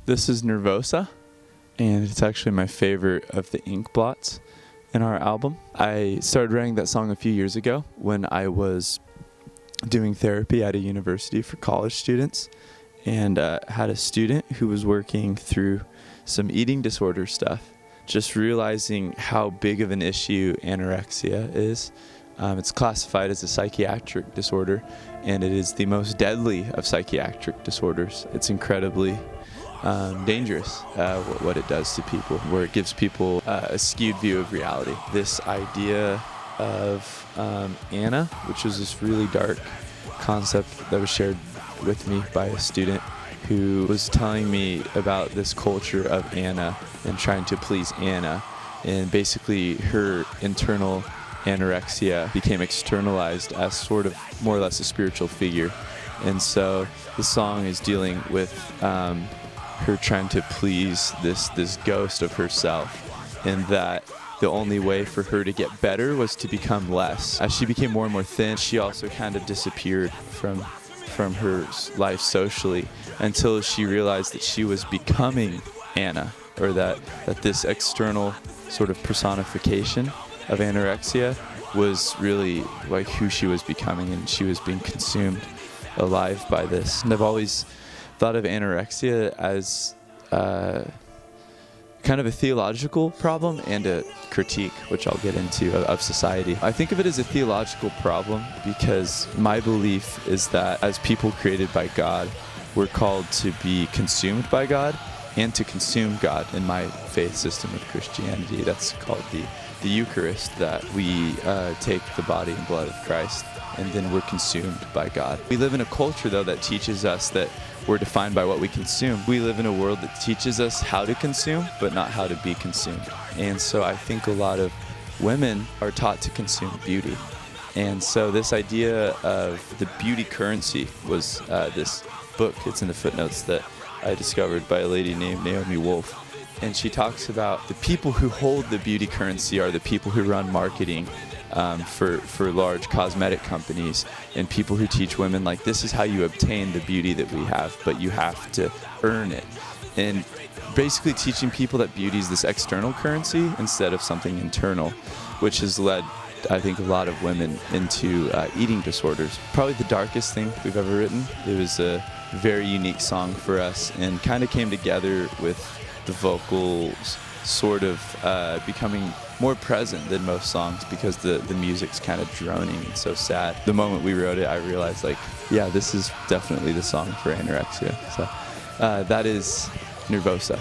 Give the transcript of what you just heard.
This is Nervosa, and it's actually my favorite of the ink blots in our album. I started writing that song a few years ago when I was doing therapy at a university for college students, and had a student who was working through some eating disorder stuff, just realizing how big of an issue anorexia is. It's classified as a psychiatric disorder, and it is the most deadly of psychiatric disorders. It's incredibly dangerous, what it does to people, where it gives people a skewed view of reality. This idea of Anna, which was this really dark concept that was shared with me by a student who was telling me about this culture of Anna and trying to please Anna, and basically her internal anorexia became externalized as sort of more or less a spiritual figure. And so the song is dealing with her trying to please this ghost of herself, and that the only way for her to get better was to become less. As she became more and more thin, she also kind of disappeared from her life socially, until she realized that she was becoming Anna, or that this external sort of personification of anorexia was really like who she was becoming, and she was being consumed alive by this. And I've always thought of anorexia as kind of a theological problem and a critique, which I'll get into, of society. I think of it as a theological problem because my belief is that as people created by God, we're called to be consumed by God and to consume God. In my faith system of Christianity, that's called the Eucharist, that we take the body and blood of Christ and then we're consumed by God. We live in a culture, though, that teaches us that we're defined by what we consume. We live in a world that teaches us how to consume, but not how to be consumed. And so I think a lot of women are taught to consume beauty. And so this idea of the beauty currency was this book, it's in the footnotes, that I discovered by a lady named Naomi Wolf. And she talks about the people who hold the beauty currency are the people who run marketing for large cosmetic companies, and people who teach women, like, this is how you obtain the beauty that we have, but you have to earn it. And basically teaching people that beauty is this external currency instead of something internal, which has led, I think, a lot of women into eating disorders. Probably the darkest thing we've ever written. It was a very unique song for us, and kind of came together with the vocals sort of becoming more present than most songs, because the music's kind of droning and so sad. The moment we wrote it, I realized, like, yeah, this is definitely the song for anorexia. So that is Nervosa.